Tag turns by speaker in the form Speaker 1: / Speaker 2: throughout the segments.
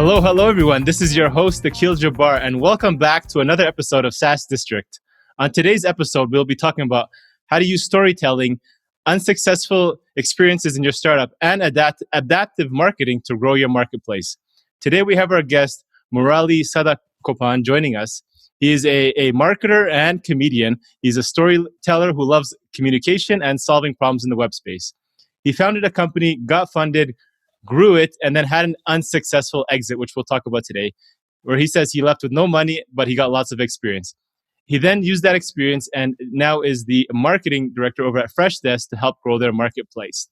Speaker 1: Hello, everyone. This is your host, Akil Jabbar, and welcome back to another episode of SaaS District. On today's episode, we'll be talking about how to use storytelling, unsuccessful experiences in your startup, and adaptive marketing to grow your marketplace. Today, we have our guest, Murali Satagopan, joining us. He is a marketer and comedian. He's a storyteller who loves communication and solving problems in the web space. He founded a company, got funded, grew it, and then had an unsuccessful exit, which we'll talk about today, where he says he left with no money, but he got lots of experience. He then used that experience and now is the marketing director over at Freshdesk to help grow their marketplace.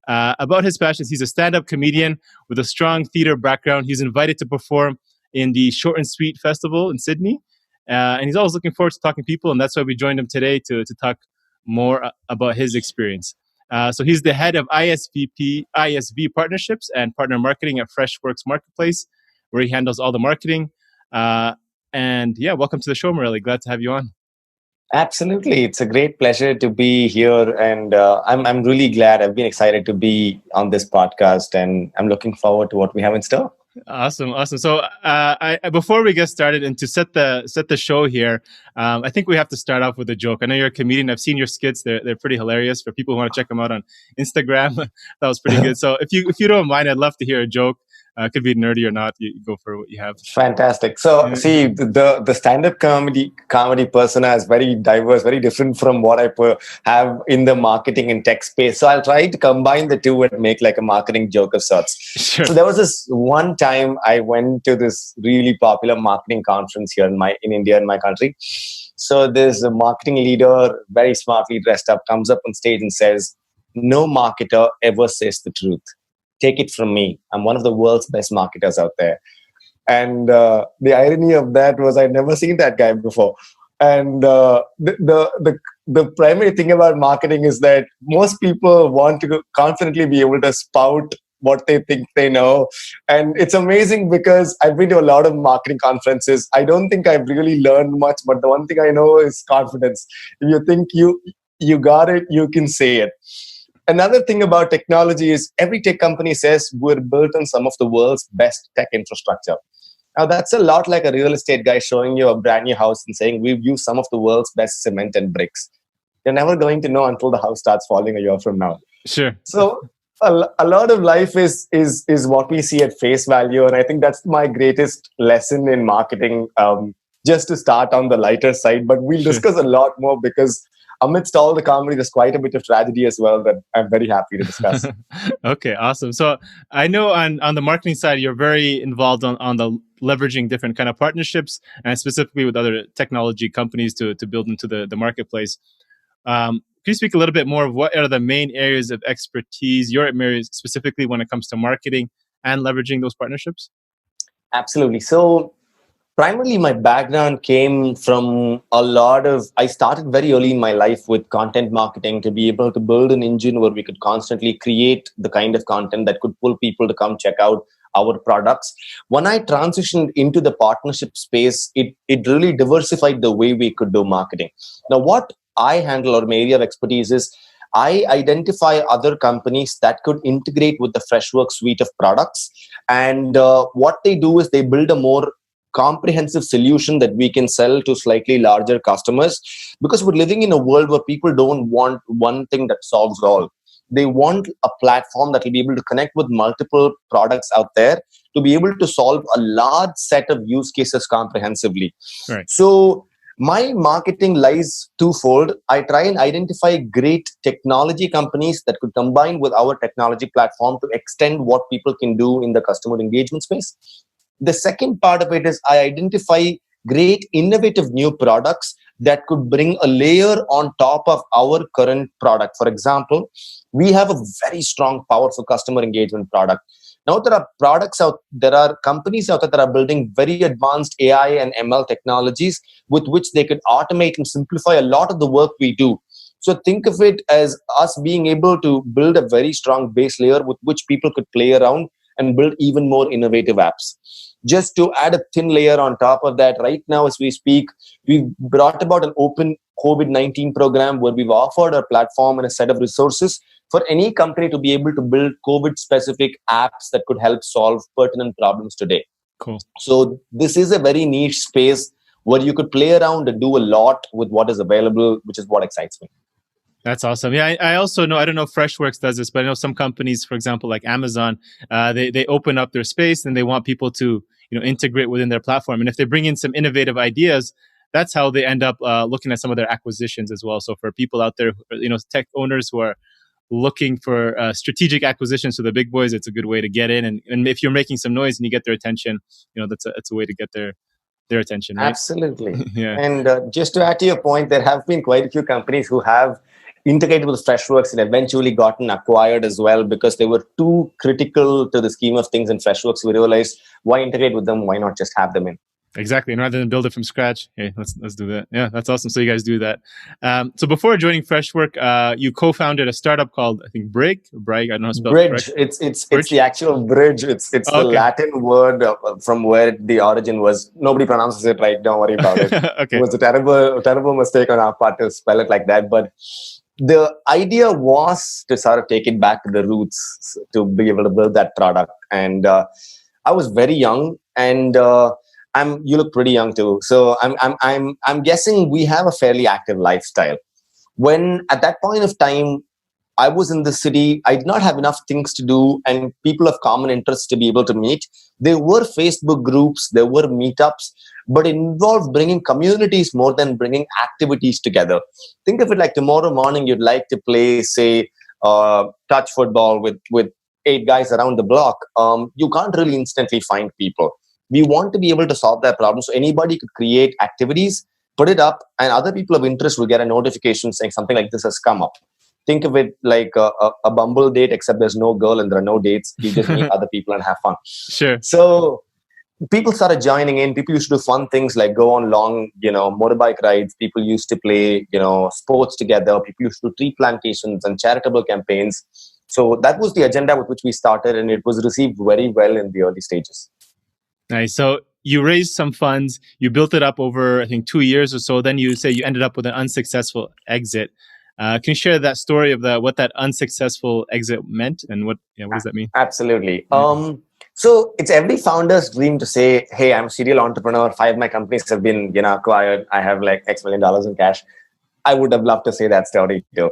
Speaker 1: About his passions, he's a stand-up comedian with a strong theater background. He's invited to perform in the Short+Sweet Festival in Sydney, and he's always looking forward to talking to people, and that's why we joined him today to talk more about his experience. So he's the head of ISV partnerships and partner marketing at Freshworks Marketplace, where he handles all the marketing. And welcome to the show, Murali. Glad to have you on.
Speaker 2: Absolutely. It's a great pleasure to be here. And I'm really glad. I've been excited to be on this podcast, and I'm looking forward to what we have in store.
Speaker 1: Awesome. So before we get started and to set the show here, I think we have to start off with a joke. I know you're a comedian. I've seen your skits. They're pretty hilarious. For people who want to check them out on Instagram, that was pretty good. So if you don't mind, I'd love to hear a joke. It could be nerdy or not. You go for what you have.
Speaker 2: Fantastic. So see, the stand-up comedy persona is very diverse, very different from what I have in the marketing and tech space. So I'll try to combine the two and make like a marketing joke of sorts.
Speaker 1: Sure.
Speaker 2: So there was this one time I went to this really popular marketing conference here in India, in my country. So there's a marketing leader, very smartly dressed up, comes up on stage and says, "No marketer ever says the truth. Take it from me. I'm one of the world's best marketers out there." And the irony of that was I'd never seen that guy before. And the primary thing about marketing is that most people want to confidently be able to spout what they think they know. And it's amazing because I've been to a lot of marketing conferences. I don't think I've really learned much, but the one thing I know is confidence. If you think you got it, you can say it. Another thing about technology is every tech company says we're built on some of the world's best tech infrastructure. Now, that's a lot like a real estate guy showing you a brand new house and saying we've used some of the world's best cement and bricks. You're never going to know until the house starts falling a year from now.
Speaker 1: Sure.
Speaker 2: So a lot of life is what we see at face value. And I think that's my greatest lesson in marketing, just to start on the lighter side. But we'll discuss a lot more because amidst all the comedy, there's quite a bit of tragedy as well that I'm very happy to discuss.
Speaker 1: Okay, awesome. So I know on the marketing side, you're very involved on the leveraging different kind of partnerships and specifically with other technology companies to build into the marketplace. Can you speak a little bit more of what are the main areas of expertise, your areas specifically when it comes to marketing and leveraging those partnerships?
Speaker 2: Absolutely. So primarily, my background came from I started very early in my life with content marketing to be able to build an engine where we could constantly create the kind of content that could pull people to come check out our products. When I transitioned into the partnership space, it really diversified the way we could do marketing. Now, what I handle or my area of expertise is I identify other companies that could integrate with the Freshworks suite of products. And what they do is they build a more comprehensive solution that we can sell to slightly larger customers, because we're living in a world where people don't want one thing that solves all. They want a platform that will be able to connect with multiple products out there to be able to solve a large set of use cases comprehensively.
Speaker 1: Right.
Speaker 2: So my marketing lies twofold. I try and identify great technology companies that could combine with our technology platform to extend what people can do in the customer engagement space. The second part of it is I identify great innovative new products that could bring a layer on top of our current product. For example, we have a very strong, powerful customer engagement product. Now there are companies out there that are building very advanced AI and ML technologies with which they could automate and simplify a lot of the work we do. So think of it as us being able to build a very strong base layer with which people could play around and build even more innovative apps. Just to add a thin layer on top of that, right now as we speak, we've brought about an open COVID-19 program where we've offered our platform and a set of resources for any company to be able to build COVID specific apps that could help solve pertinent problems today.
Speaker 1: Cool.
Speaker 2: So this is a very niche space where you could play around and do a lot with what is available, which is what excites me.
Speaker 1: That's awesome. Yeah, I also know, I don't know if Freshworks does this, but I know some companies, for example, like Amazon, they open up their space and they want people to, integrate within their platform. And if they bring in some innovative ideas, that's how they end up looking at some of their acquisitions as well. So for people out there, tech owners who are looking for strategic acquisitions to the big boys, it's a good way to get in. And if you're making some noise and you get their attention, that's a way to get their attention, right?
Speaker 2: Absolutely.
Speaker 1: Yeah.
Speaker 2: And just to add to your point, there have been quite a few companies who have integrated with Freshworks and eventually gotten acquired as well because they were too critical to the scheme of things in Freshworks. We realized, why integrate with them? Why not just have them in?
Speaker 1: Exactly. And rather than build it from scratch, hey, let's do that. Yeah, that's awesome. So you guys do that. So before joining Freshwork, you co-founded a startup called, I think, Brig. I don't know how to spell it.
Speaker 2: Bridge. It's the actual bridge. It's the Latin word from where the origin was. Nobody pronounces it right. Don't worry about it.
Speaker 1: Okay.
Speaker 2: It was a terrible mistake on our part to spell it like that. But the idea was to sort of take it back to the roots to be able to build that product. And I was very young, and you look pretty young too. So I'm guessing we have a fairly active lifestyle. When at that point of time, I was in the city, I did not have enough things to do and people of common interest to be able to meet. There were Facebook groups, there were meetups, but it involved bringing communities more than bringing activities together. Think of it like tomorrow morning, you'd like to play, say, touch football with 8 guys around the block. You can't really instantly find people. We want to be able to solve that problem. So anybody could create activities, put it up, and other people of interest will get a notification saying something like this has come up. Think of it like a Bumble date, except there's no girl and there are no dates. You just meet other people and have fun.
Speaker 1: Sure.
Speaker 2: So people started joining in. People used to do fun things like go on long, motorbike rides. People used to play, sports together. People used to do tree plantations and charitable campaigns. So that was the agenda with which we started, and it was received very well in the early stages.
Speaker 1: Nice. So you raised some funds. You built it up over, I think, 2 years or so. Then you say you ended up with an unsuccessful exit. Can you share that story of what that unsuccessful exit meant and what does that mean?
Speaker 2: Absolutely. So it's every founder's dream to say, hey, I'm a serial entrepreneur. 5 of my companies have been acquired. I have like X million dollars in cash. I would have loved to say that story too.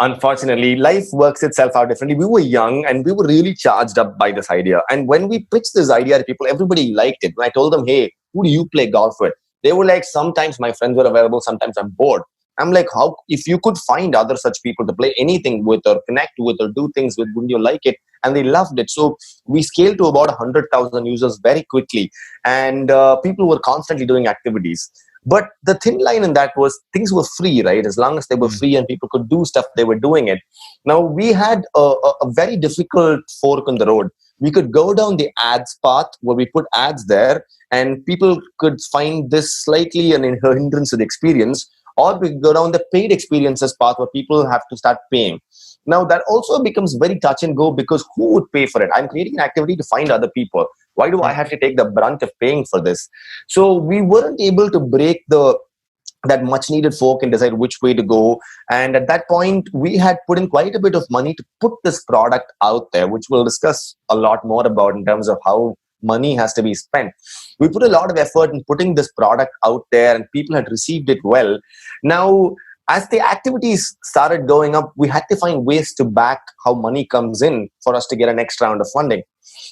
Speaker 2: Unfortunately, life works itself out differently. We were young and we were really charged up by this idea. And when we pitched this idea to people, everybody liked it. When I told them, hey, who do you play golf with? They were like, sometimes my friends were available, sometimes I'm bored. I'm like, how, if you could find other such people to play anything with or connect with or do things with, wouldn't you like it? And they loved it. So we scaled to about 100,000 users very quickly. And people were constantly doing activities. But the thin line in that was things were free, right? As long as they were free and people could do stuff, they were doing it. Now, we had a very difficult fork in the road. We could go down the ads path where we put ads there and people could find this slightly an hindrance to the experience. Or we go down the paid experiences path where people have to start paying. Now, that also becomes very touch and go because who would pay for it? I'm creating an activity to find other people. Why do I have to take the brunt of paying for this? So we weren't able to break that much needed fork and decide which way to go. And at that point, we had put in quite a bit of money to put this product out there, which we'll discuss a lot more about in terms of how money has to be spent. We put a lot of effort in putting this product out there and people had received it well. Now, as the activities started going up, we had to find ways to back how money comes in for us to get a next round of funding.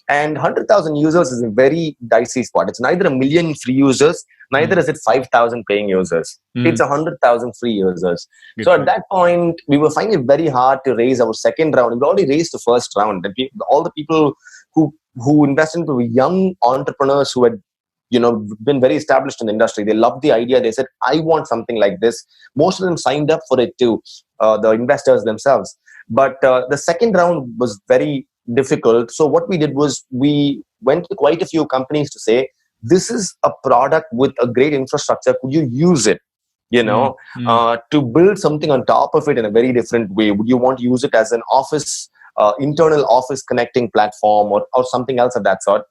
Speaker 2: And 100,000 users is a very dicey spot. It's neither a million free users, neither is it 5,000 paying users. It's 100,000 free users. Good so point. At that point, we were finding it very hard to raise our second round. We already raised the first round. And all the people who invested into young entrepreneurs who had been very established in the industry. They loved the idea. They said, I want something like this. Most of them signed up for it too, the investors themselves. But the second round was very difficult. So what we did was we went to quite a few companies to say, this is a product with a great infrastructure. Could you use it? To build something on top of it in a very different way. Would you want to use it as an office, internal office connecting platform or something else of that sort?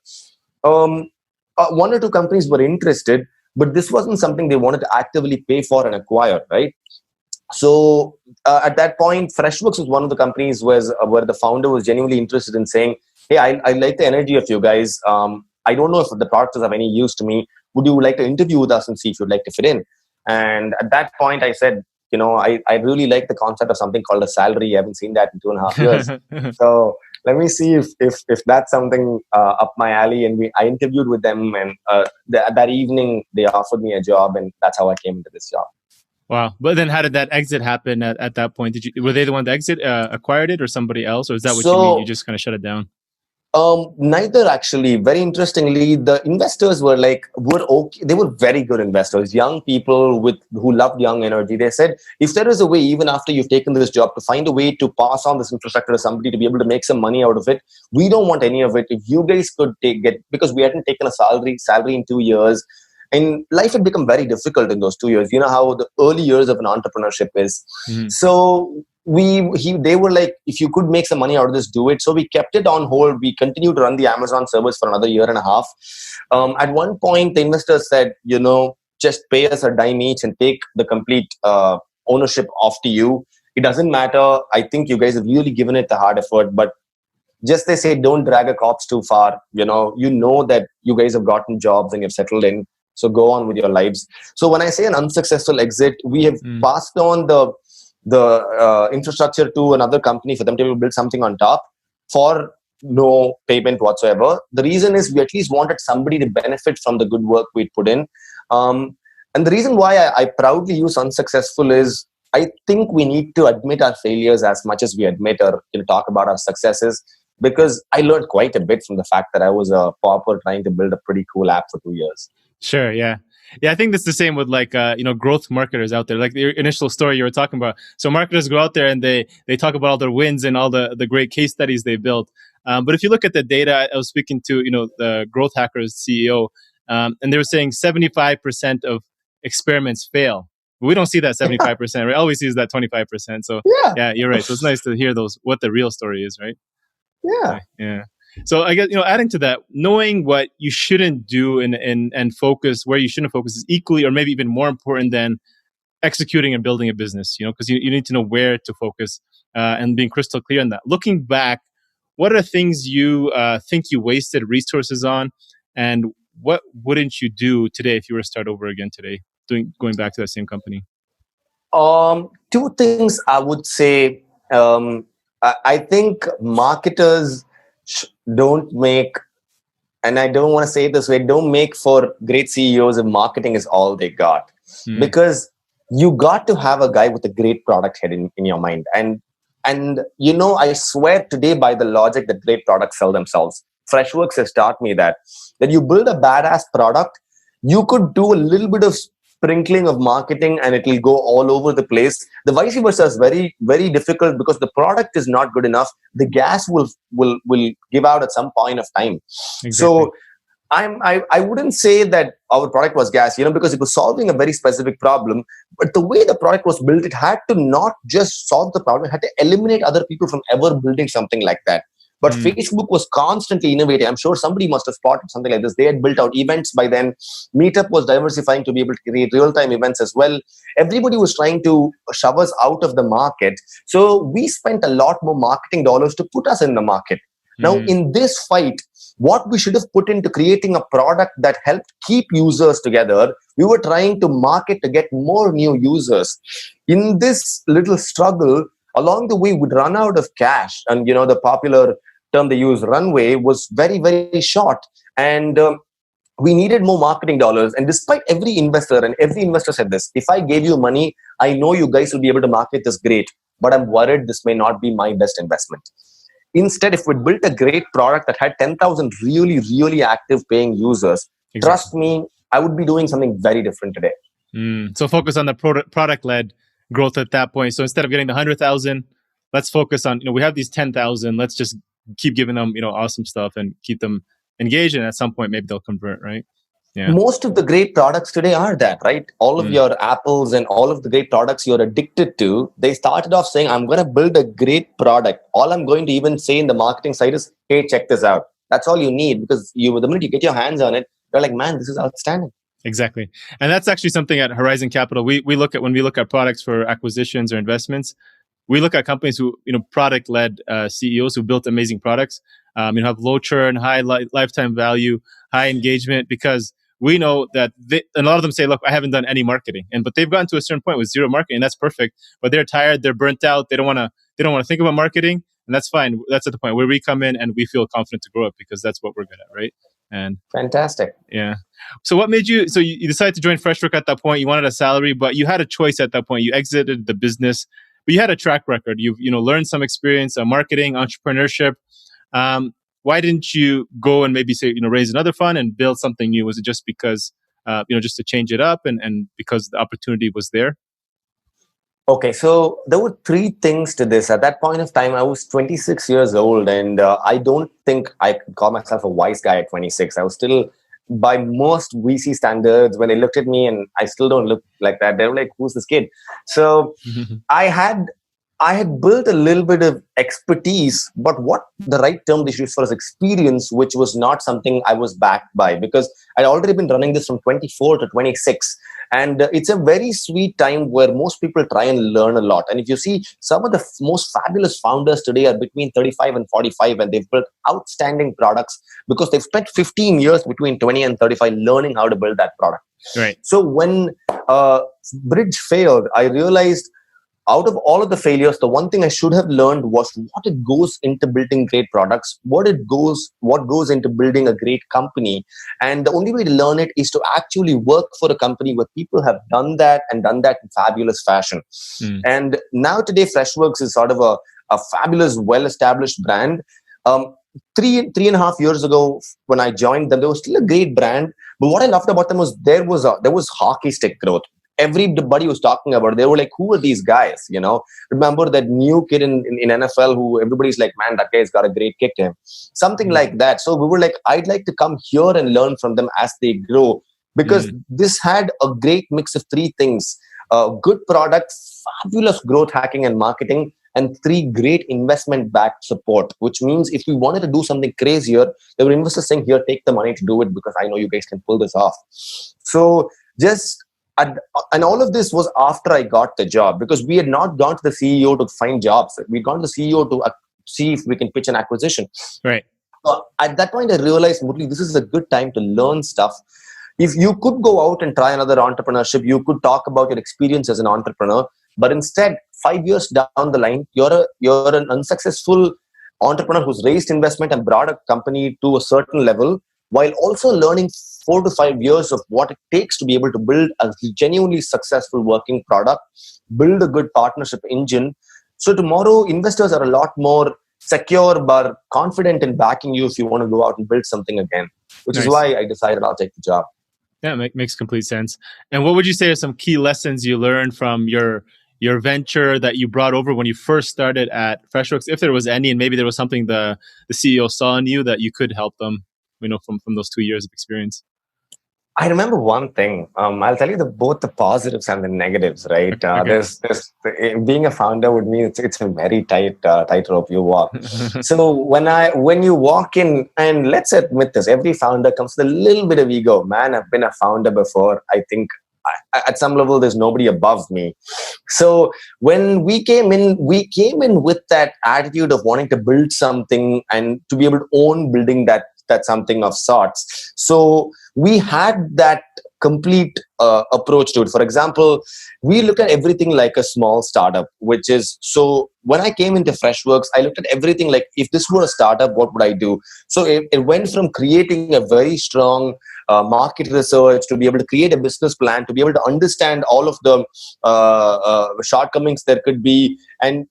Speaker 2: 1 or 2 companies were interested, but this wasn't something they wanted to actively pay for and acquire, right? So at that point, Freshworks was one of the companies where the founder was genuinely interested in saying, "Hey, I like the energy of you guys. I don't know if the product is of any use to me. Would you like to interview with us and see if you'd like to fit in?" And at that point, I said, I really like the concept of something called a salary. I haven't seen that in 2.5 years. So let me see if that's something up my alley. And I interviewed with them, and that evening they offered me a job, and that's how I came into this job.
Speaker 1: Wow. But then how did that exit happen at that point? Were they the one that acquired it, or somebody else? Or is that what you mean? You
Speaker 2: So
Speaker 1: just kind of shut it down?
Speaker 2: neither actually. Very interestingly, the investors were okay. They were very good investors, young people who loved young energy. They said, if there is a way, even after you've taken this job, to find a way to pass on this infrastructure to somebody to be able to make some money out of it, we don't want any of it. If you guys could get, because we hadn't taken a salary in 2 years, and life had become very difficult in those 2 years. You know how the early years of an entrepreneurship is.
Speaker 1: Mm-hmm.
Speaker 2: So they were like, if you could make some money out of this, do it. So we kept it on hold. We continued to run the Amazon service for another year and a half. At one point, the investors said, just pay us a dime each and take the complete ownership off to you. It doesn't matter. I think you guys have really given it the hard effort, but just they say, don't drag a corpse too far. You know that you guys have gotten jobs and you've settled in. So go on with your lives. So when I say an unsuccessful exit, we have passed on the infrastructure to another company for them to build something on top for no payment whatsoever. The reason is we at least wanted somebody to benefit from the good work we put in. And the reason why I proudly use unsuccessful is I think we need to admit our failures as much as we admit or talk about our successes, because I learned quite a bit from the fact that I was a pauper trying to build a pretty cool app for 2 years.
Speaker 1: Sure. Yeah. Yeah. I think that's the same with growth marketers out there, like the initial story you were talking about. So marketers go out there and they talk about all their wins and all the great case studies they built. But if you look at the data, I was speaking to, the Growth Hackers CEO, and they were saying 75% of experiments fail. We don't see that 75%, right? All we see is that 25%. So yeah, you're right. So it's nice to hear what the real story is, right?
Speaker 2: Yeah.
Speaker 1: Yeah. So I guess, adding to that, knowing what you shouldn't do and focus where you shouldn't focus is equally or maybe even more important than executing and building a business, because you need to know where to focus and being crystal clear on that. Looking back, what are things you think you wasted resources on, and what wouldn't you do today if you were to start over again today, going back to that same company?
Speaker 2: Two things I would say. I think marketers don't make, and I don't want to say it this way, don't make for great CEOs if marketing is all they got. Because you got to have a guy with a great product head in your mind. And I swear today by the logic that great products sell themselves. Freshworks has taught me that you build a badass product, you could do a little bit of sprinkling of marketing and it will go all over the place. The vice versa is very, very difficult because the product is not good enough. The gas will give out at some point of time. Exactly. So I wouldn't say that our product was gas, because it was solving a very specific problem. But the way the product was built, it had to not just solve the problem, it had to eliminate other people from ever building something like that. But Facebook was constantly innovating. I'm sure somebody must have spotted something like this. They had built out events by then. Meetup was diversifying to be able to create real-time events as well. Everybody was trying to shove us out of the market. So we spent a lot more marketing dollars to put us in the market. Now, in this fight, what we should have put into creating a product that helped keep users together, we were trying to market to get more new users. In this little struggle, along the way, we'd run out of cash. And, the popular term they use, runway, was very, very short. And we needed more marketing dollars. And despite every investor said this, if I gave you money, I know you guys will be able to market this great, but I'm worried this may not be my best investment. Instead, if we built a great product that had 10,000 really, really active paying users, trust me, I would be doing something very different today.
Speaker 1: So focus on the product-led growth at that point. So instead of getting the 100,000, let's focus on, we have these 10,000. Let's just keep giving them, awesome stuff and keep them engaged. And at some point, maybe they'll convert, right? Yeah.
Speaker 2: Most of the great products today are that, right? All of your Apples and all of the great products you're addicted to, they started off saying, I'm going to build a great product. All I'm going to even say in the marketing side is, hey, check this out. That's all you need, because the minute you get your hands on it, you're like, man, this is outstanding.
Speaker 1: Exactly. And that's actually something at Horizon Capital. We look at when we look at products for acquisitions or investments, we look at companies who, product led CEOs who built amazing products, have low churn, high lifetime value, high engagement, because we know that and a lot of them say, look, I haven't done any marketing, but they've gotten to a certain point with zero marketing, and that's perfect. But they're tired, they're burnt out, they don't want to think about marketing, and that's fine. That's at the point where we come in and we feel confident to grow it because that's what we're good at, right? And
Speaker 2: Fantastic.
Speaker 1: yeah. So what made you? So you decided to join Freshwork at that point. You wanted a salary, but you had a choice at that point. You exited the business, but you had a track record. You've learned some experience, marketing, entrepreneurship. Why didn't you go and maybe say raise another fund and build something new? Was it just because just to change it up and because the opportunity was there?
Speaker 2: Okay, so there were three things to this. At that point of time, I was 26 years old, and I don't think I could call myself a wise guy at 26. I was still, by most VC standards, when they looked at me, and I still don't look like that, they were like, "Who's this kid?" So I had built a little bit of expertise, but what the right term they should use for is experience, which was not something I was backed by, because I'd already been running this from 24 to 26. And it's a very sweet time where most people try and learn a lot. And if you see, some of the most fabulous founders today are between 35 and 45, and they've built outstanding products because they've spent 15 years between 20 and 35 learning how to build that product.
Speaker 1: Right.
Speaker 2: So when Bridge failed, I realized, out of all of the failures, the one thing I should have learned was what it goes into building great products, what goes into building a great company. And the only way to learn it is to actually work for a company where people have done that and done that in fabulous fashion. And now today, Freshworks is sort of a fabulous, well-established brand. 3.5 years ago, when I joined them, they were still a great brand. But what I loved about them was there was hockey stick growth. Everybody was talking about it. They were like, who are these guys? Remember that new kid in NFL who everybody's like, man, that guy's got a great kick to him. Something like that. So we were like, I'd like to come here and learn from them as they grow, because this had a great mix of three things: good product, fabulous growth hacking and marketing, and three great investment backed support, which means if we wanted to do something crazier, there were investors saying, here, take the money to do it because I know you guys can pull this off. So and all of this was after I got the job, because we had not gone to the CEO to find jobs. We'd gone to the CEO to see if we can pitch an acquisition.
Speaker 1: Right.
Speaker 2: So at that point, I realized, Murali, this is a good time to learn stuff. If you could go out and try another entrepreneurship, you could talk about your experience as an entrepreneur. But instead, 5 years down the line, you're an unsuccessful entrepreneur who's raised investment and brought a company to a certain level, while also learning 4 to 5 years of what it takes to be able to build a genuinely successful working product, build a good partnership engine. So tomorrow, investors are a lot more secure but confident in backing you if you want to go out and build something again, which is why I decided I'll take the job.
Speaker 1: Yeah, makes complete sense. And what would you say are some key lessons you learned from your venture that you brought over when you first started at Freshworks, if there was any, and maybe there was something the CEO saw in you that you could help them, from those 2 years of experience?
Speaker 2: I remember one thing. I'll tell you both the positives and the negatives, right?
Speaker 1: Okay.
Speaker 2: There's being a founder would mean it's a very tight rope you walk. So when you walk in, and let's admit this, every founder comes with a little bit of ego. Man, I've been a founder before. I think at some level there's nobody above me. So when we came in with that attitude of wanting to build something and to be able to own building that something of sorts. So we had that complete approach to it. For example, we look at everything like a small startup, which is, so when I came into Freshworks, I looked at everything like, if this were a startup, what would I do? So it went from creating a very strong market research to be able to create a business plan, to be able to understand all of the shortcomings there could be, and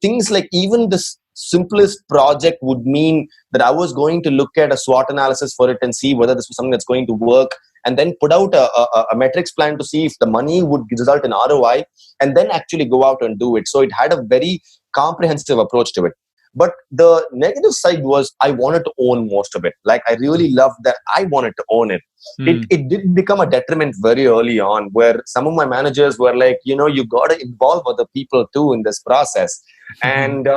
Speaker 2: things like, even this simplest project would mean that I was going to look at a SWOT analysis for it and see whether this was something that's going to work, and then put out a metrics plan to see if the money would result in ROI, and then actually go out and do it. So it had a very comprehensive approach to it. But the negative side was I wanted to own most of it. Like, I really loved that I wanted to own it. It did become a detriment very early on, where some of my managers were like, you got to involve other people too in this process. And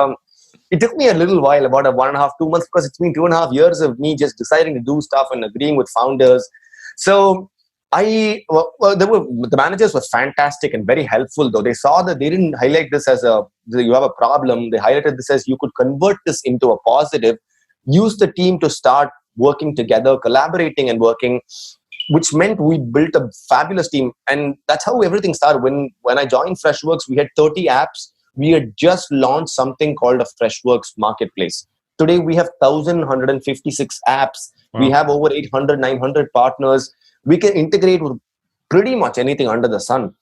Speaker 2: it took me a little while, about 1.5, 2 months, because it's been 2.5 years of me just deciding to do stuff and agreeing with founders. So The managers were fantastic and very helpful. Though they saw that they didn't highlight this as you have a problem. They highlighted this as you could convert this into a positive. Use the team to start working together, collaborating and working, which meant we built a fabulous team. And that's how everything started. When I joined Freshworks, we had 30 apps. We had just launched something called a Freshworks Marketplace. Today we have 1,156 apps.
Speaker 1: Wow.
Speaker 2: We have over 800, 900 partners. We can integrate with pretty much anything under the sun.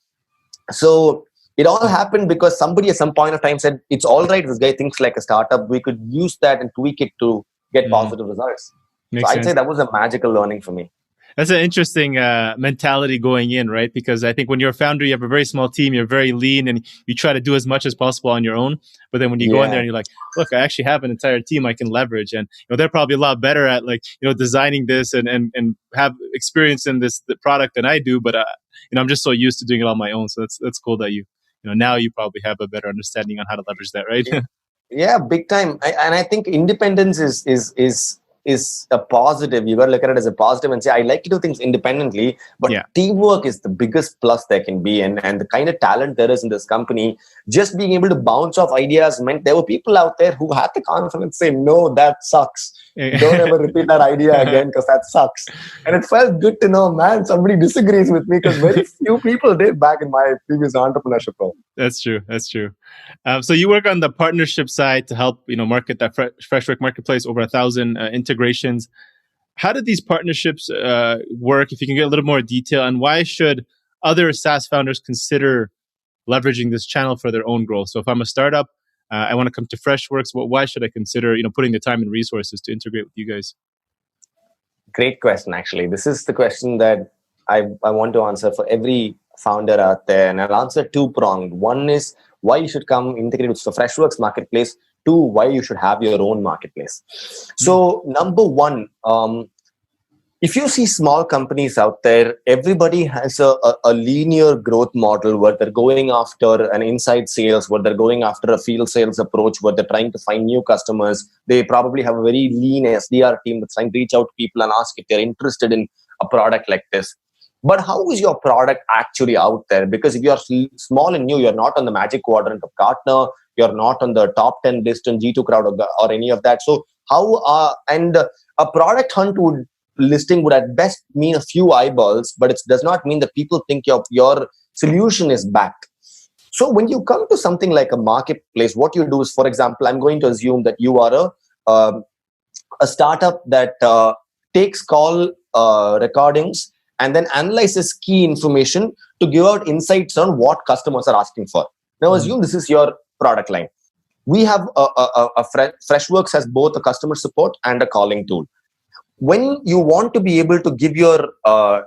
Speaker 2: So it all happened because somebody at some point of time said, it's all right, this guy thinks like a startup. We could use that and tweak it to get positive results.
Speaker 1: Makes
Speaker 2: so I'd
Speaker 1: sense.
Speaker 2: say that was a magical learning for me.
Speaker 1: That's an interesting mentality going in, right? Because I think when you're a founder, you have a very small team, you're very lean, and you try to do as much as possible on your own. But then when you go in there and you're like, look, I actually have an entire team I can leverage, and they're probably a lot better at designing this and have experience in the product than I do. But I'm just so used to doing it on my own. So that's cool that now you probably have a better understanding on how to leverage that, right?
Speaker 2: Yeah, big time. And I think independence is a positive. You got to look at it as a positive and say, I like to do things independently, but teamwork is the biggest plus there can be. And the kind of talent there is in this company, just being able to bounce off ideas meant there were people out there who had the confidence to say, no, that sucks. Don't ever repeat that idea again because that sucks. And it felt good to know, man, somebody disagrees with me, because very few people did back in my previous entrepreneurship role.
Speaker 1: That's true. So you work on the partnership side to help market that Freshworks Marketplace, over 1,000 integrations. How did these partnerships work? If you can get a little more detail, and why should other SaaS founders consider leveraging this channel for their own growth? So if I'm a startup, I want to come to Freshworks, why should I consider putting the time and resources to integrate with you guys?
Speaker 2: Great question. Actually, this is the question that I want to answer for every founder out there, and I'll answer two-pronged. One is why you should come integrate with the Freshworks Marketplace. Two, why you should have your own marketplace. So number one, if you see small companies out there, everybody has a linear growth model where they're going after an inside sales, where they're going after a field sales approach, where they're trying to find new customers. They probably have a very lean SDR team that's trying to reach out to people and ask if they're interested in a product like this. But how is your product actually out there? Because if you're small and new, you're not on the magic quadrant of Gartner, you're not on the top 10 list in G2 Crowd or any of that. So and a product hunt listing would at best mean a few eyeballs, but it does not mean that people think your solution is backed. So when you come to something like a marketplace, what you do is, for example, I'm going to assume that you are a startup that takes call recordings and then analyzes key information to give out insights on what customers are asking for. Now, assume this is your product line. We have Freshworks has both a customer support and a calling tool. When you want to be able to give your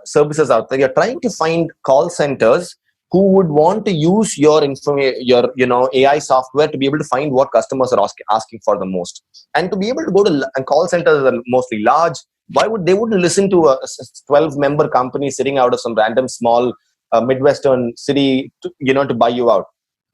Speaker 2: services out there, you're trying to find call centers who would want to use your AI software to be able to find what customers are asking for the most, and to be able to go to call centers that are mostly large. Why would they wouldn't listen to a 12-member company sitting out of some random small Midwestern city to buy you out?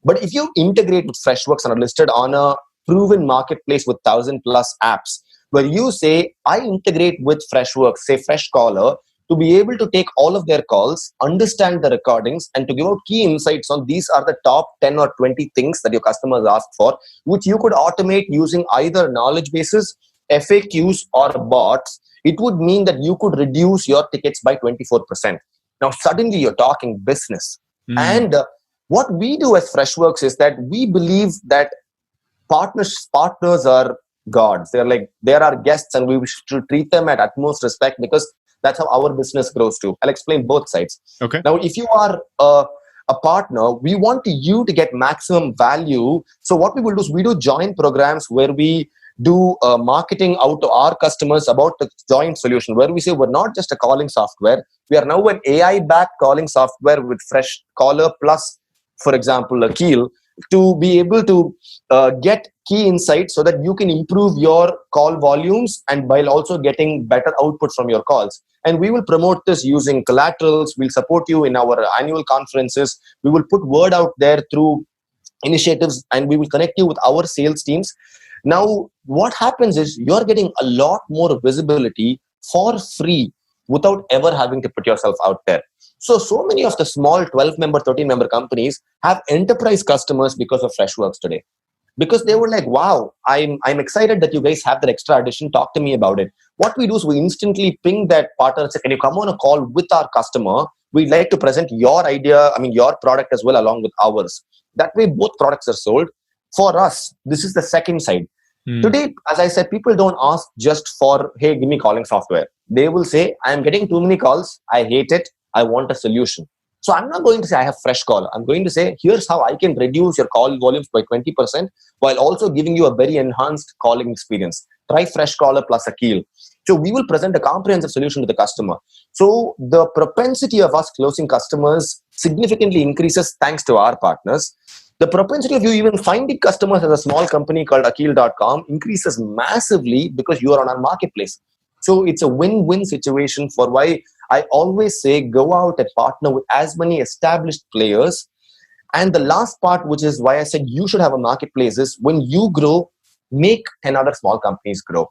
Speaker 2: But if you integrate with Freshworks and are listed on a proven marketplace with 1,000+ apps, where you say, I integrate with Freshworks, say Freshcaller, to be able to take all of their calls, understand the recordings, and to give out key insights on these are the top 10 or 20 things that your customers ask for, which you could automate using either knowledge bases, FAQs, or bots, it would mean that you could reduce your tickets by 24%. Now, suddenly you're talking business. And what we do as Freshworks is that we believe that partners are gods. They're our guests, and we should treat them at utmost respect, because that's how our business grows too. I'll explain both sides.
Speaker 1: Okay.
Speaker 2: Now, if you are a partner, we want you to get maximum value. So what we will do is we do joint programs where we do marketing out to our customers about the joint solution, where we say we're not just a calling software. We are now an AI-backed calling software with Freshcaller plus, for example, a Keel, to be able to get key insights so that you can improve your call volumes and while also getting better output from your calls. And we will promote this using collaterals. We'll support you in our annual conferences. We will put word out there through initiatives, and we will connect you with our sales teams. Now, what happens is you're getting a lot more visibility for free without ever having to put yourself out there. So many of the small 12-member, 13-member companies have enterprise customers because of Freshworks today. Because they were like, wow, I'm excited that you guys have that extra addition. Talk to me about it. What we do is we instantly ping that partner and say, can you come on a call with our customer? We'd like to present your idea, your product as well along with ours. That way, both products are sold. For us, this is the second side. Today, as I said, people don't ask just for, hey, give me calling software. They will say, I'm getting too many calls. I hate it. I want a solution. So I'm not going to say I have fresh call. I'm going to say, here's how I can reduce your call volumes by 20% while also giving you a very enhanced calling experience. Try Freshcaller plus Akil. So we will present a comprehensive solution to the customer. So the propensity of us closing customers significantly increases thanks to our partners. The propensity of you even finding customers as a small company called Akil.com increases massively because you are on our marketplace. So it's a win-win situation for why I always say go out and partner with as many established players. And the last part, which is why I said you should have a marketplace, is when you grow, make 10 other small companies grow.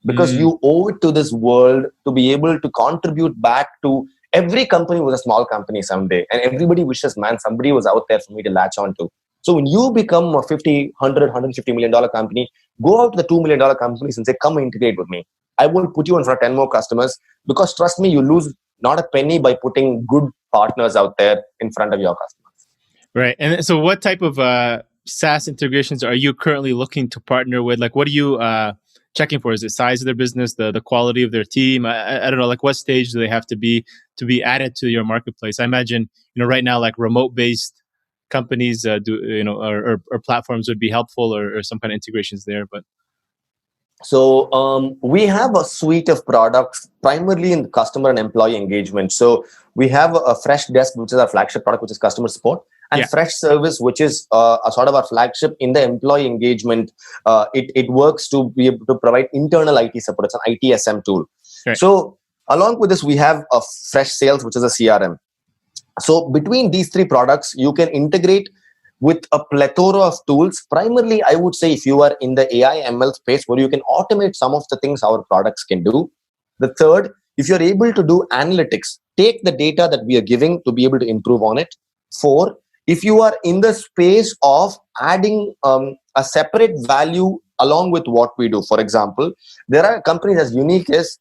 Speaker 2: Because you owe it to this world to be able to contribute back to every company was a small company someday. And everybody wishes, man, somebody was out there for me to latch on to. So when you become a $50, $100, $150 million company, go out to the $2 million companies and say, come integrate with me. I will put you in front of 10 more customers because trust me, you lose not a penny by putting good partners out there in front of your customers.
Speaker 1: Right. And so what type of SaaS integrations are you currently looking to partner with? Like, what are you checking for? Is it size of their business, the quality of their team? I don't know, like what stage do they have to be added to your marketplace? I imagine, right now, like remote-based companies or platforms would be helpful or some kind of integrations there, but
Speaker 2: so we have a suite of products primarily in customer and employee engagement. So we have a Freshdesk, which is our flagship product, which is customer support, and Fresh Service, which is a sort of our flagship in the employee engagement. It works to be able to provide internal IT support. It's an ITSM tool. Right. So along with this, we have a Fresh Sales, which is a CRM. So between these three products, you can integrate with a plethora of tools. Primarily, I would say if you are in the AI ML space where you can automate some of the things our products can do. The third, if you're able to do analytics, take the data that we are giving to be able to improve on it. Four, if you are in the space of adding a separate value along with what we do. For example, there are companies as unique as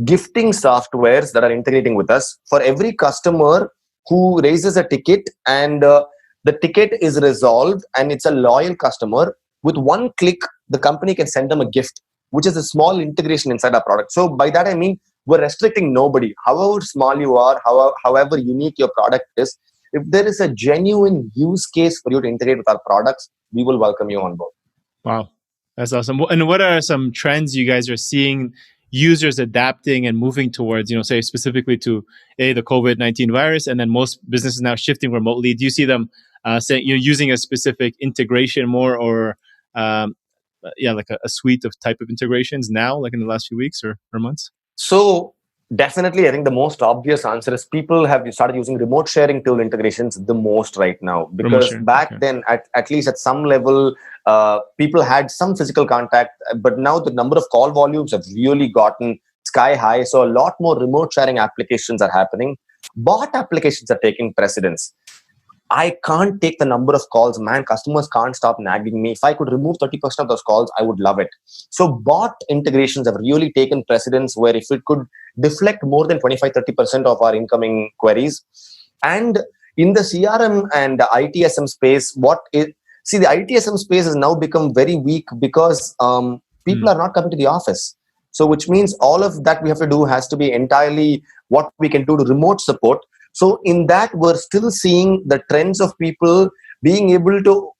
Speaker 2: gifting softwares that are integrating with us. For every customer who raises a ticket and the ticket is resolved and it's a loyal customer, with one click, the company can send them a gift, which is a small integration inside our product. So by that, I mean, we're restricting nobody. However small you are, however unique your product is, if there is a genuine use case for you to integrate with our products, we will welcome you on board.
Speaker 1: Wow, that's awesome. And what are some trends you guys are seeing users adapting and moving towards, say specifically to the COVID-19 virus, and then most businesses now shifting remotely? Do you see them saying you're using a specific integration more, or like a suite of type of integrations now, like in the last few weeks or months?
Speaker 2: So definitely, I think the most obvious answer is people have started using remote sharing tool integrations the most right now, because back then, at least at some level, people had some physical contact, but now the number of call volumes have really gotten sky high. So a lot more remote sharing applications are happening. Bot applications are taking precedence. I can't take the number of calls, man. Customers can't stop nagging me. If I could remove 30% of those calls, I would love it. So bot integrations have really taken precedence, where if it could deflect more than 25-30% of our incoming queries. And in the CRM and the ITSM space, the ITSM space has now become very weak because people are not coming to the office. So which means all of that we have to do has to be entirely what we can do to remote support. So in that, we're still seeing the trends of people being able to,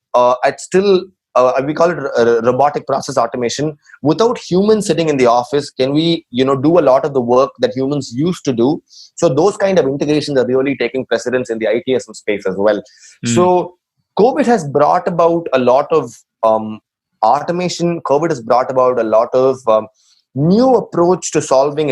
Speaker 2: we call it robotic process automation. Without humans sitting in the office, can we, do a lot of the work that humans used to do? So those kind of integrations are really taking precedence in the ITSM space as well. So COVID has brought about a lot of automation. COVID has brought about a lot of new approach to solving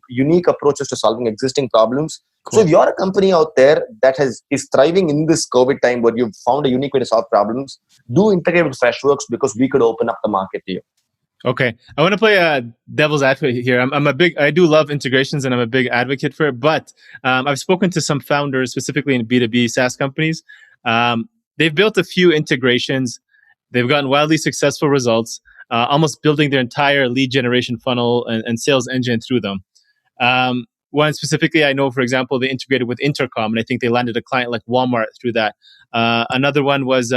Speaker 2: unique approaches to solving existing problems. Cool. So if you're a company out there that is thriving in this COVID time, where you've found a unique way to solve problems, do integrate with Freshworks, because we could open up the market to you.
Speaker 1: Okay, I want to play a devil's advocate here. I do love integrations, and I'm a big advocate for it. But I've spoken to some founders, specifically in B2B SaaS companies. They've built a few integrations. They've gotten wildly successful results, almost building their entire lead generation funnel and sales engine through them. One specifically, I know, for example, they integrated with Intercom, and I think they landed a client like Walmart through that. Another one was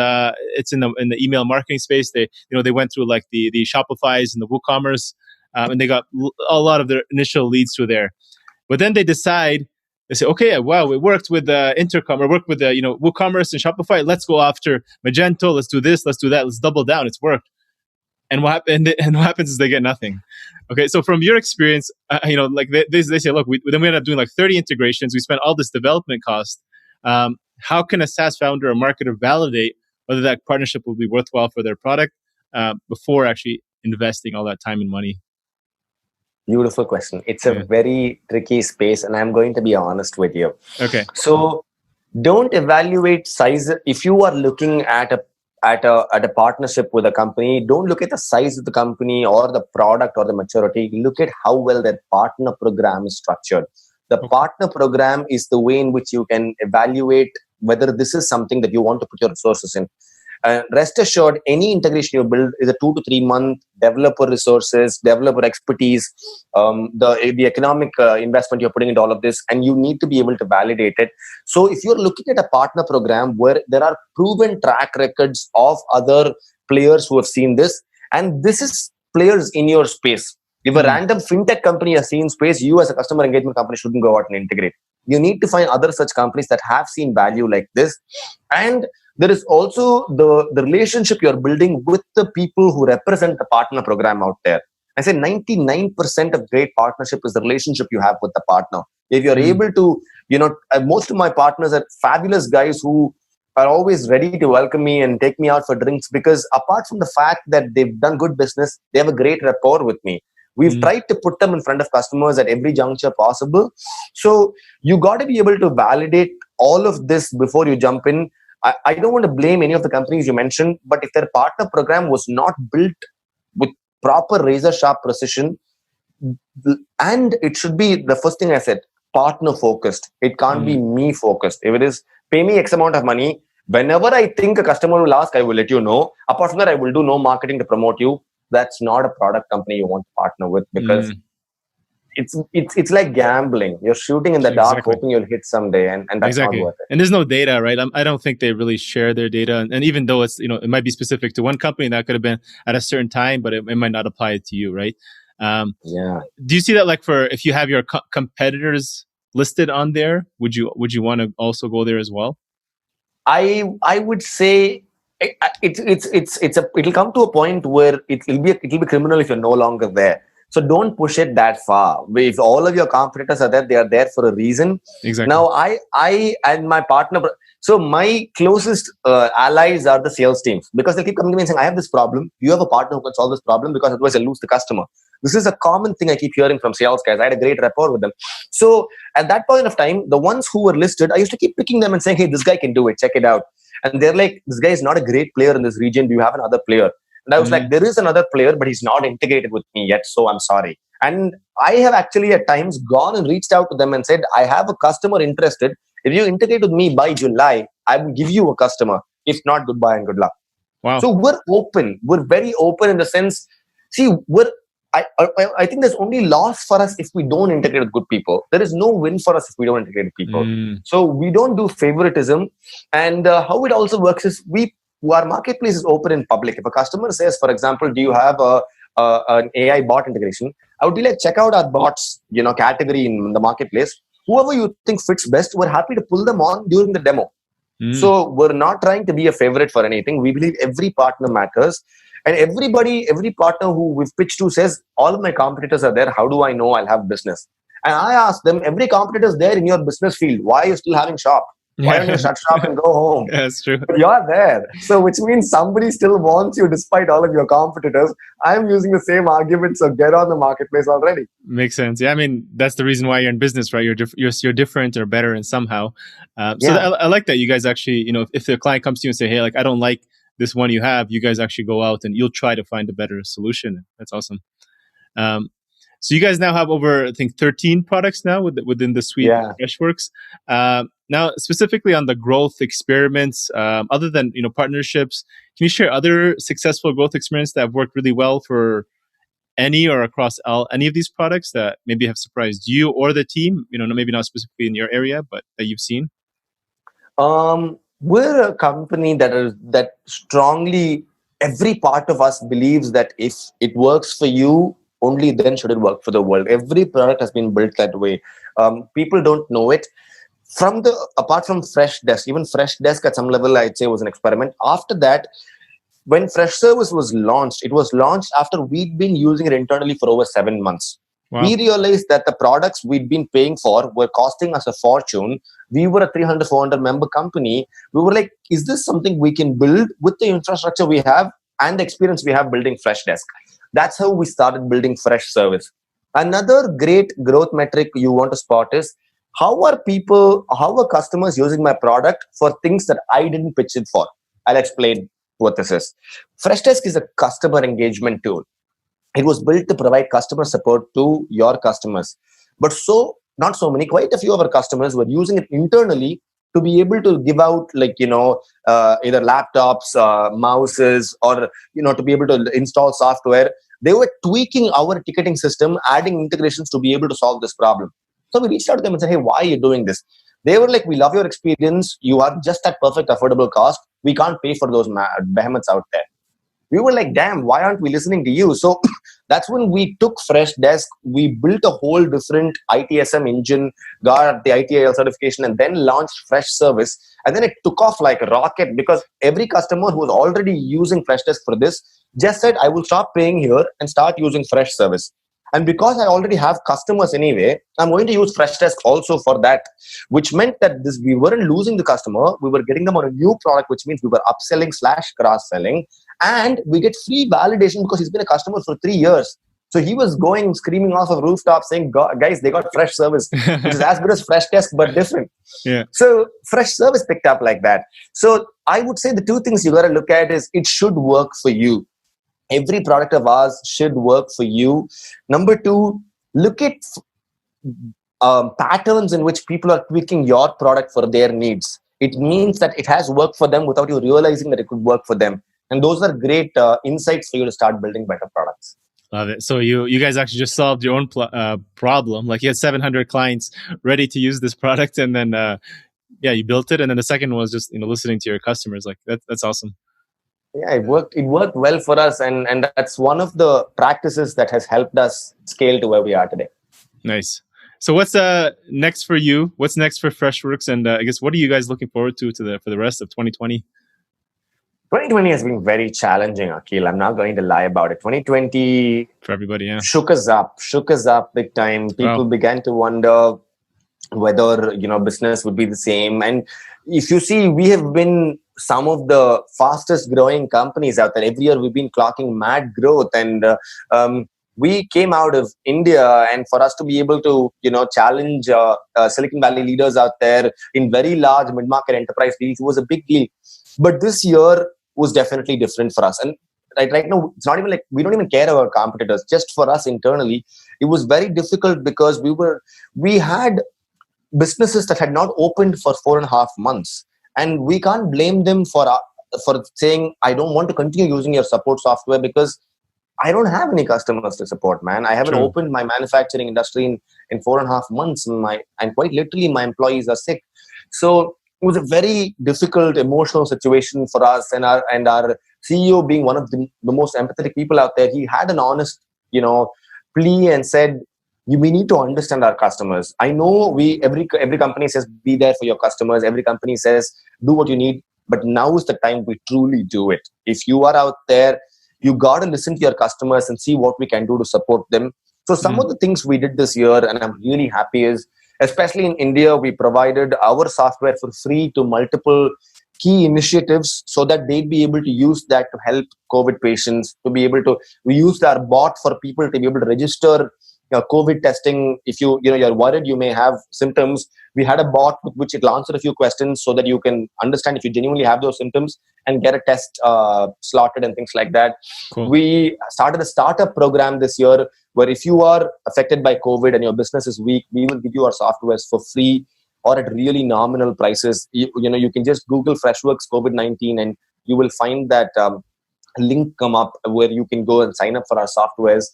Speaker 1: it's in the email marketing space. They went through like the Shopify's and the WooCommerce, and they got a lot of their initial leads through there. But then they say, okay, wow, it worked with Intercom, or worked with WooCommerce and Shopify. Let's go after Magento. Let's do this. Let's do that. Let's double down. It's worked. And what happens is they get nothing. Okay, so from your experience, like they say, look, then we ended up doing like 30 integrations. We spent all this development cost. How can a SaaS founder or marketer validate whether that partnership will be worthwhile for their product before actually investing all that time and money?
Speaker 2: Beautiful question. It's a very tricky space, and I'm going to be honest with you.
Speaker 1: Okay.
Speaker 2: So don't evaluate size. If you are looking at a partnership with a company, don't look at the size of the company or the product or the maturity. Look at how well that partner program is structured. The partner program is the way in which you can evaluate whether this is something that you want to put your resources in. Rest assured, any integration you build is a 2 to 3 month developer resources, developer expertise, the economic investment you're putting into all of this, and you need to be able to validate it. So if you're looking at a partner program where there are proven track records of other players who have seen this, and this is players in your space. If a random fintech company has seen space, you as a customer engagement company shouldn't go out and integrate. You need to find other such companies that have seen value like this. And there is also the relationship you're building with the people who represent the partner program out there. I say 99% of great partnership is the relationship you have with the partner. If you're able to, most of my partners are fabulous guys who are always ready to welcome me and take me out for drinks, because apart from the fact that they've done good business, they have a great rapport with me. We've tried to put them in front of customers at every juncture possible. So you got to be able to validate all of this before you jump in. I don't want to blame any of the companies you mentioned, but if their partner program was not built with proper razor sharp precision, and it should be the first thing I said, partner focused. It can't be me focused. If it is pay me X amount of money, whenever I think a customer will ask, I will let you know. Apart from that, I will do no marketing to promote you. That's not a product company you want to partner with, because it's like gambling. You're shooting in the dark, hoping you'll hit someday, and that's not worth it.
Speaker 1: And there's no data, right? I don't think they really share their data. And even though it's it might be specific to one company, that could have been at a certain time, but it might not apply to you, right? Do you see that, like, for if you have your competitors listed on there, would you want to also go there as well?
Speaker 2: I would say it'll come to a point where it'll be criminal if you're no longer there. So don't push it that far. If all of your competitors are there, they are there for a reason.
Speaker 1: Exactly.
Speaker 2: Now, I and my partner, so my closest allies are the sales teams, because they keep coming to me and saying, I have this problem. You have a partner who can solve this problem, because otherwise I lose the customer. This is a common thing I keep hearing from sales guys. I had a great rapport with them. So at that point of time, the ones who were listed, I used to keep picking them and saying, hey, this guy can do it. Check it out. And they're like, this guy is not a great player in this region. Do you have another player? And I was like, there is another player, but he's not integrated with me yet. So I'm sorry. And I have actually at times gone and reached out to them and said, I have a customer interested. If you integrate with me by July, I will give you a customer. If not, goodbye and good luck.
Speaker 1: Wow.
Speaker 2: So we're open. We're very open in the sense, see, I think there's only loss for us if we don't integrate with good people. There is no win for us if we don't integrate with people. So we don't do favoritism. And how it also works is our marketplace is open in public. If a customer says, for example, do you have an AI bot integration? I would be like, check out our bots, category in the marketplace. Whoever you think fits best, we're happy to pull them on during the demo. So we're not trying to be a favorite for anything. We believe every partner matters. And every partner who we've pitched to says, all of my competitors are there. How do I know I'll have business? And I ask them, every competitor is there in your business field. Why are you still having shop? Why don't you shut shop and go home?
Speaker 1: That's true.
Speaker 2: But you're there. So which means somebody still wants you despite all of your competitors. I'm using the same argument. So get on the marketplace already.
Speaker 1: Makes sense. Yeah, I mean, that's the reason why you're in business, right? You're different or better in somehow. So I like that you guys actually, if the client comes to you and say, hey, like, I don't like this one you have, you guys actually go out and you'll try to find a better solution. That's awesome. So you guys now have over, I think, 13 products now within the suite of Freshworks. Now, specifically on the growth experiments, other than partnerships, can you share other successful growth experiments that have worked really well for any or across any of these products that maybe have surprised you or the team? Maybe not specifically in your area, but that you've seen.
Speaker 2: We're a company that strongly, every part of us believes that if it works for you, only then should it work for the world. Every product has been built that way. People don't know it. Apart from Freshdesk, even Freshdesk at some level, I'd say was an experiment. After that, when Freshservice was launched, it was launched after we'd been using it internally for over 7 months. Wow. We realized that the products we'd been paying for were costing us a fortune. We were a 300, 400 member company. We were like, is this something we can build with the infrastructure we have and the experience we have building Freshdesk? That's how we started building Freshservice. Another great growth metric you want to spot is how are customers using my product for things that I didn't pitch it for? I'll explain what this is. Freshdesk is a customer engagement tool. It was built to provide customer support to your customers. But not so many, quite a few of our customers were using it internally to be able to give out either laptops, mouses, or to be able to install software. They were tweaking our ticketing system, adding integrations to be able to solve this problem. So we reached out to them and said, hey, why are you doing this? They were like, we love your experience. You are just at perfect affordable cost. We can't pay for those behemoths out there. We were like, damn, why aren't we listening to you? So that's when we took Freshdesk. We built a whole different ITSM engine, got the ITIL certification, and then launched Freshservice. And then it took off like a rocket because every customer who was already using Freshdesk for this just said, I will stop paying here and start using Freshservice. And because I already have customers anyway, I'm going to use Freshdesk also for that, which meant that we weren't losing the customer. We were getting them on a new product, which means we were upselling / cross-selling. And we get free validation because he's been a customer for 3 years. So he was screaming off of rooftops saying, guys, they got Freshservice, which is as good as Freshdesk, but different.
Speaker 1: Yeah.
Speaker 2: So Freshservice picked up like that. So I would say the two things you got to look at is it should work for you. Every product of ours should work for you. Number two, look at patterns in which people are tweaking your product for their needs. It means that it has worked for them without you realizing that it could work for them. And those are great insights for you to start building better products.
Speaker 1: Love it. So you guys actually just solved your own problem. Like you had 700 clients ready to use this product, and then you built it. And then the second was just listening to your customers. Like that's awesome.
Speaker 2: Yeah, it worked well for us, and that's one of the practices that has helped us scale to where we are today.
Speaker 1: Nice. So what's next for you? What's next for Freshworks? And I guess what are you guys looking forward to for the rest of 2020?
Speaker 2: 2020 has been very challenging, Akhil. I'm not going to lie about it. 2020
Speaker 1: for everybody,
Speaker 2: shook us up big time. People began to wonder whether business would be the same. And if you see, we have been some of the fastest growing companies out there. Every year we've been clocking mad growth, and we came out of India, and for us to be able to challenge Silicon Valley leaders out there in very large mid-market enterprise deals was a big deal. But this year was definitely different for us. And right now, it's not even like we don't even care about competitors. Just for us internally, it was very difficult because we had businesses that had not opened for 4.5 months. And we can't blame them for saying, I don't want to continue using your support software because I don't have any customers to support, man. I haven't opened my manufacturing industry in 4.5 months. And quite literally, my employees are sick. So it was a very difficult emotional situation for us. And our CEO, being one of the most empathetic people out there, he had an honest, plea and said, we need to understand our customers. I know every company says be there for your customers. Every company says do what you need. But now is the time we truly do it. If you are out there, you got to listen to your customers and see what we can do to support them. So some of the things we did this year, and I'm really happy, is especially in India, we provided our software for free to multiple key initiatives so that they'd be able to use that to help COVID patients, we used our bot for people to be able to register COVID testing. If you're worried you may have symptoms, We had a bot with which it answered a few questions so that you can understand if you genuinely have those symptoms and get a test slotted and things like that.
Speaker 1: Cool.
Speaker 2: We started a startup program this year where if you are affected by COVID and your business is weak, we will give you our softwares for free or at really nominal prices. You can just Google Freshworks COVID-19 and you will find that link come up where you can go and sign up for our softwares.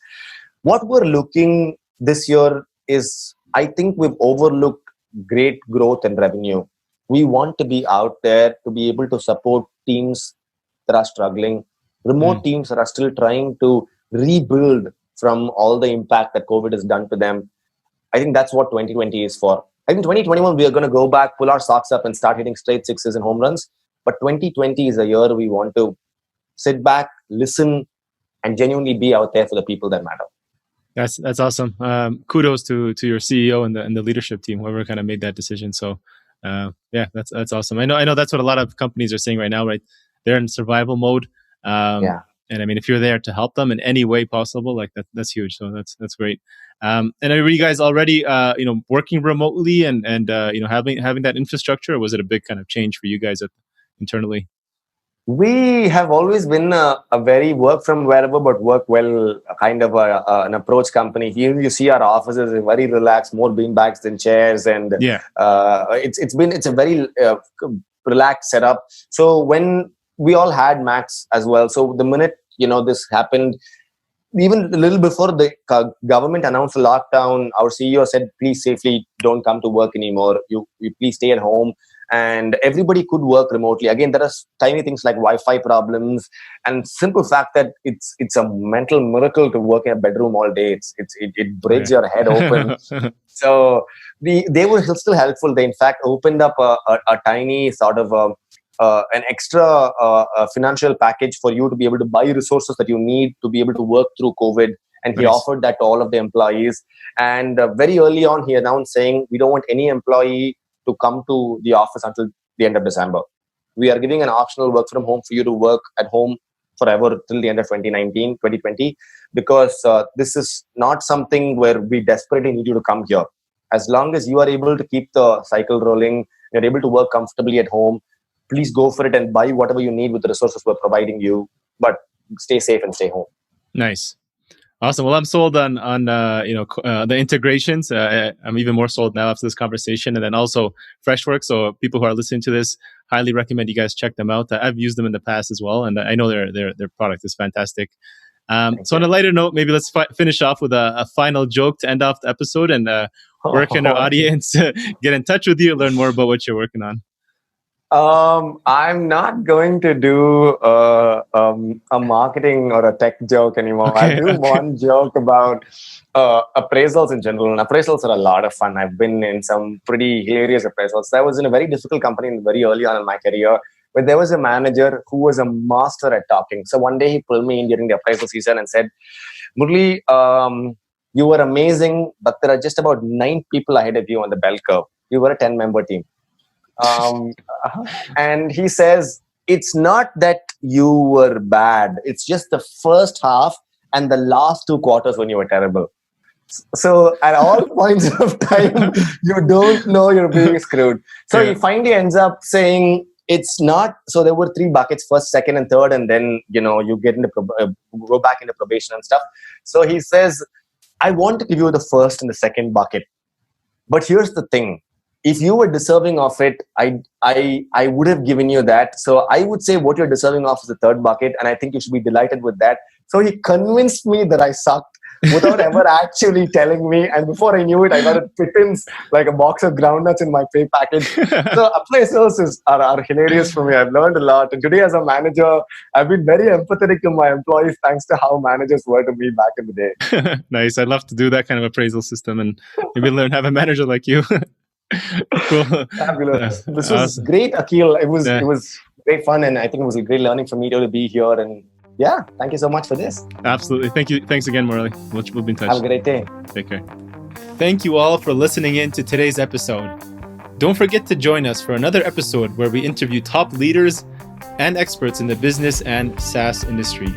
Speaker 2: What we're looking this year is, I think we've overlooked great growth and revenue. We want to be out there to be able to support teams that are struggling, remote teams that are still trying to rebuild from all the impact that COVID has done to them. I think that's what 2020 is for. I think 2021, we are going to go back, pull our socks up and start hitting straight sixes and home runs. But 2020 is a year we want to sit back, listen, and genuinely be out there for the people that matter.
Speaker 1: That's awesome. Kudos to your CEO and the leadership team, whoever kind of made that decision. So, that's awesome. I know that's what a lot of companies are saying right now, right? They're in survival mode. And I mean, if you're there to help them in any way possible, like that's huge. So that's great. And are you guys already, working remotely and having that infrastructure, or was it a big kind of change for you guys internally?
Speaker 2: We have always been a very work from wherever but work well kind of an approach company. Here you see our offices are very relaxed, more beanbags than chairs, and it's a very relaxed setup. So when we all had Macs as well, so the minute this happened, even a little before the government announced the lockdown, our CEO said, "Please safely don't come to work anymore. You please stay at home." And everybody could work remotely. Again, there are tiny things like Wi-Fi problems and simple fact that it's a mental miracle to work in a bedroom all day. It breaks your head open. So they were still helpful. They in fact opened up a tiny sort of an extra financial package for you to be able to buy resources that you need to be able to work through COVID. And he offered that to all of the employees. And very early on, he announced saying, we don't want any employee to come to the office until the end of December. We are giving an optional work from home for you to work at home forever till the end of 2020, because this is not something where we desperately need you to come here. As long as you are able to keep the cycle rolling, you're able to work comfortably at home, please go for it and buy whatever you need with the resources we're providing you, but stay safe and stay home.
Speaker 1: Nice. Awesome. Well, I'm sold on the integrations. I'm even more sold now after this conversation, and then also Freshworks. So people who are listening to this, highly recommend you guys check them out. I've used them in the past as well, and I know their product is fantastic. So on a lighter note, maybe let's finish off with a final joke to end off the episode, and where can our audience get in touch with you, learn more about what you're working on?
Speaker 2: I'm not going to do a marketing or a tech joke anymore. I'll do one joke about appraisals in general. And appraisals are a lot of fun. I've been in some pretty hilarious appraisals. I was in a very difficult company very early on in my career, where there was a manager who was a master at talking. So one day he pulled me in during the appraisal season and said, "Murali, you were amazing, but there are just about 9 people ahead of you on the bell curve. You were a 10-member team." And he says, "It's not that you were bad. It's just the first half and the last 2 quarters when you were terrible. So at all points of time, you don't know you're being screwed." So he finally ends up saying, it's not, so there were 3 buckets, first, second, and third, and then, you get into go back into probation and stuff. So he says, "I want to give you the first and the second bucket. But here's the thing. If you were deserving of it, I would have given you that. So I would say what you're deserving of is the third bucket, and I think you should be delighted with that." So he convinced me that I sucked without ever actually telling me. And before I knew it, I got a pittance, like a box of groundnuts in my pay package. So appraisals are hilarious for me. I've learned a lot. And today as a manager, I've been very empathetic to my employees thanks to how managers were to me back in the day.
Speaker 1: Nice. I'd love to do that kind of appraisal system and maybe learn to have a manager like you. Cool.
Speaker 2: Fabulous. This was awesome. Great, Akhil. It was great fun, and I think it was a great learning for me to be here. And thank you so much for this.
Speaker 1: Absolutely. Thank you. Thanks again, Murali. We'll be in touch.
Speaker 2: Have a great day.
Speaker 1: Take care. Thank you all for listening in to today's episode. Don't forget to join us for another episode where we interview top leaders and experts in the business and SaaS industry.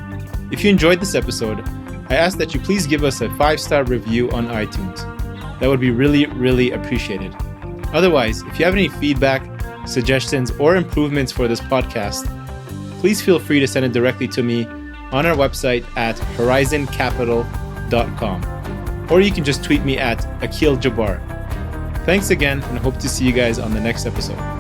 Speaker 1: If you enjoyed this episode, I ask that you please give us a 5-star review on iTunes. That would be really, really appreciated. Otherwise, if you have any feedback, suggestions, or improvements for this podcast, please feel free to send it directly to me on our website at horizoncapital.com. Or you can just tweet me at Akil Jabbar. Thanks again, and hope to see you guys on the next episode.